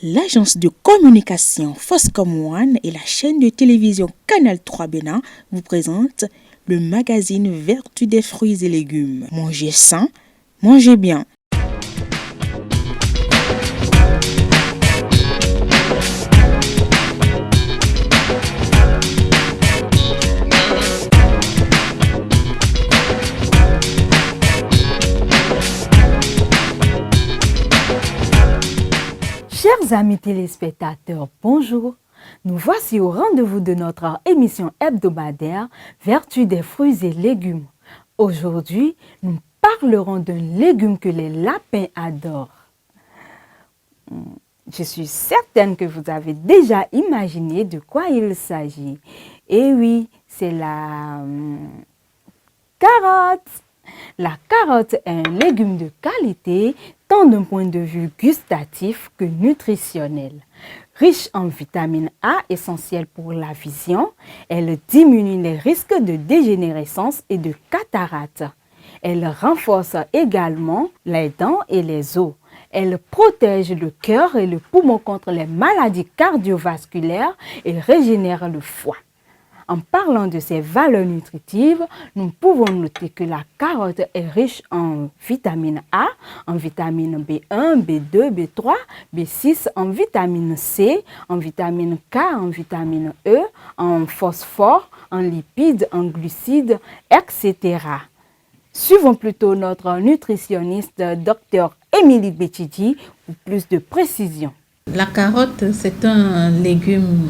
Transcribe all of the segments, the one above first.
L'agence de communication Foscom One et la chaîne de télévision Canal 3 Bénin vous présentent le magazine Vertu des fruits et légumes. Mangez sain, mangez bien. Chers amis téléspectateurs, bonjour. Nous voici au rendez-vous de notre émission hebdomadaire Vertu des fruits et légumes. Aujourd'hui, nous parlerons d'un légume que les lapins adorent. Je suis certaine que vous avez déjà imaginé de quoi il s'agit. Et oui, c'est la carotte. La carotte est un légume de qualité tant d'un point de vue gustatif que nutritionnel. Riche en vitamine A essentielle pour la vision, elle diminue les risques de dégénérescence et de cataracte. Elle renforce également les dents et les os. Elle protège le cœur et le poumon contre les maladies cardiovasculaires et régénère le foie. En parlant de ses valeurs nutritives, nous pouvons noter que la carotte est riche en vitamine A, en vitamine B1, B2, B3, B6, en vitamine C, en vitamine K, en vitamine E, en phosphore, en lipides, en glucides, etc. Suivons plutôt notre nutritionniste, Dr Émilie Betchidi, pour plus de précision. La carotte, c'est un légume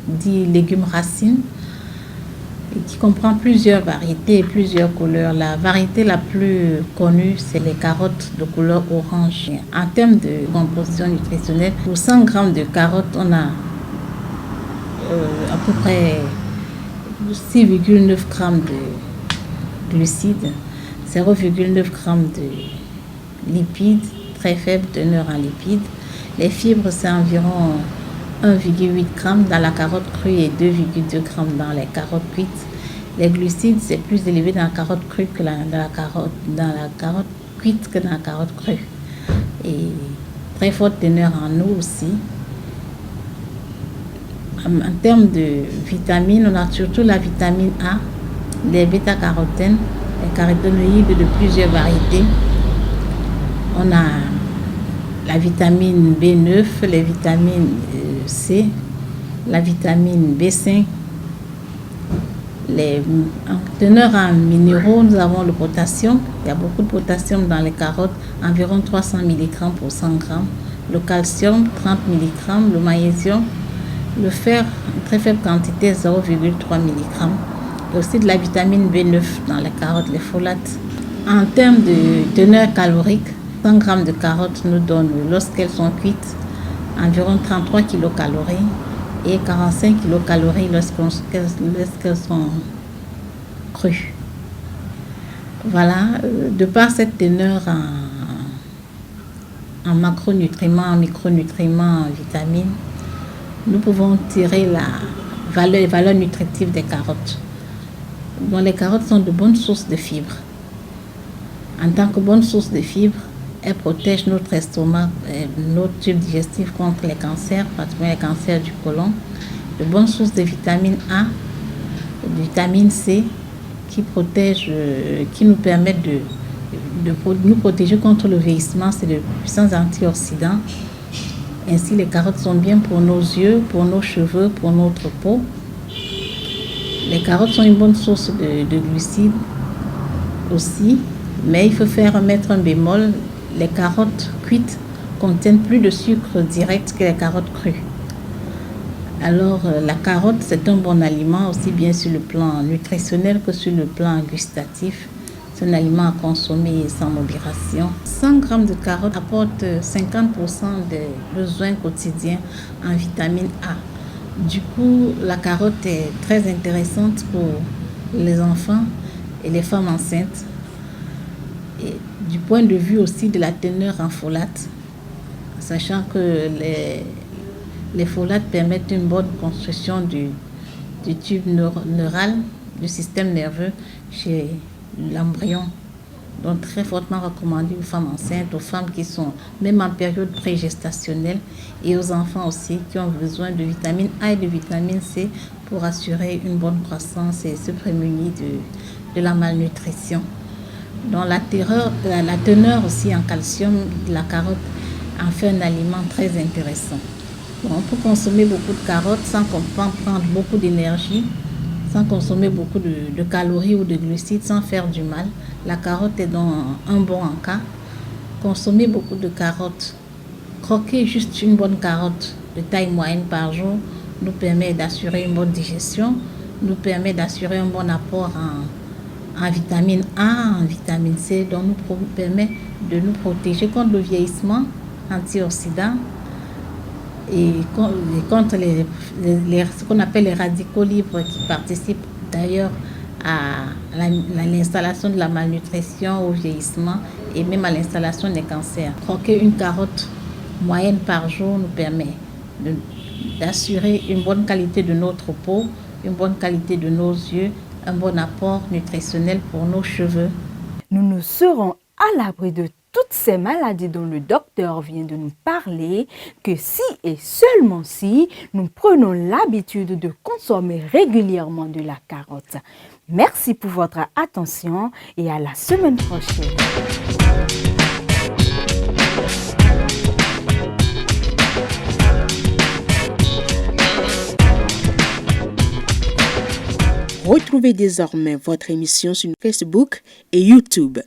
dit légume racine, qui comprend plusieurs variétés et plusieurs couleurs. La variété la plus connue, c'est les carottes de couleur orange. En termes de composition nutritionnelle, pour 100 g de carottes, on a à peu près 6,9 g de glucides, 0,9 g de lipides, très faible teneur en lipides. Les fibres, c'est environ 1,8 g dans la carotte crue et 2,2 g dans les carottes cuites. Les glucides, c'est plus élevé dans la carotte crue que dans la carotte cuite que dans la carotte crue. Et très forte teneur en eau aussi. En termes de vitamines, on a surtout la vitamine A, les bêta-carotènes, les caroténoïdes de plusieurs variétés. On a la vitamine B9, les vitamines C, la vitamine B5. En teneur en minéraux, nous avons le potassium. Il y a beaucoup de potassium dans les carottes, environ 300 mg pour 100 g. Le calcium, 30 mg. Le magnésium, le fer, en très faible quantité, 0,3 mg. Il y a aussi de la vitamine B9 dans les carottes, les folates. En termes de teneur calorique, 100 g de carottes nous donnent, lorsqu'elles sont cuites, environ 33 kcal et 45 kcal lorsqu'elles sont crues. Voilà, de par cette teneur en macronutriments, en micronutriments, en vitamines, nous pouvons tirer les valeurs nutritives des carottes. Bon, les carottes sont de bonnes sources de fibres. En tant que bonne source de fibres, elles protègent notre estomac, notre tube digestif contre les cancers, particulièrement les cancers du côlon. De bonnes sources de vitamine A, de vitamine C, qui nous permettent de nous protéger contre le vieillissement. C'est de puissants antioxydants. Ainsi, les carottes sont bien pour nos yeux, pour nos cheveux, pour notre peau. Les carottes sont une bonne source de glucides aussi, mais il faut mettre un bémol. Les carottes cuites contiennent plus de sucre direct que les carottes crues. Alors, la carotte, c'est un bon aliment, aussi bien sur le plan nutritionnel que sur le plan gustatif. C'est un aliment à consommer sans modération. 100 g de carottes apportent 50% des besoins quotidiens en vitamine A. Du coup, la carotte est très intéressante pour les enfants et les femmes enceintes. Et du point de vue aussi de la teneur en folates, sachant que les folates permettent une bonne construction du tube neural, du système nerveux chez l'embryon Donc très fortement recommandé aux femmes enceintes, aux femmes qui sont même en période prégestationnelle et aux enfants aussi qui ont besoin de vitamine A et de vitamine C pour assurer une bonne croissance et se prémunir de la malnutrition. Donc la teneur aussi en calcium de la carotte en fait un aliment très intéressant. Bon, on peut consommer beaucoup de carottes sans prendre beaucoup d'énergie, sans consommer beaucoup de calories ou de glucides, sans faire du mal. La carotte est donc un bon encas. Consommer beaucoup de carottes, croquer juste une bonne carotte de taille moyenne par jour nous permet d'assurer une bonne digestion, nous permet d'assurer un bon apport en vitamine A, en vitamine C, donc nous permet de nous protéger contre le vieillissement, antioxydants, et contre ce qu'on appelle les radicaux libres qui participent d'ailleurs à l'installation de la malnutrition, au vieillissement et même à l'installation des cancers. Croquer une carotte moyenne par jour nous permet d'assurer une bonne qualité de notre peau, une bonne qualité de nos yeux, un bon apport nutritionnel pour nos cheveux. Nous nous serons à l'abri de toutes ces maladies dont le docteur vient de nous parler, que si et seulement si nous prenons l'habitude de consommer régulièrement de la carotte. Merci pour votre attention et à la semaine prochaine. Retrouvez désormais votre émission sur Facebook et YouTube.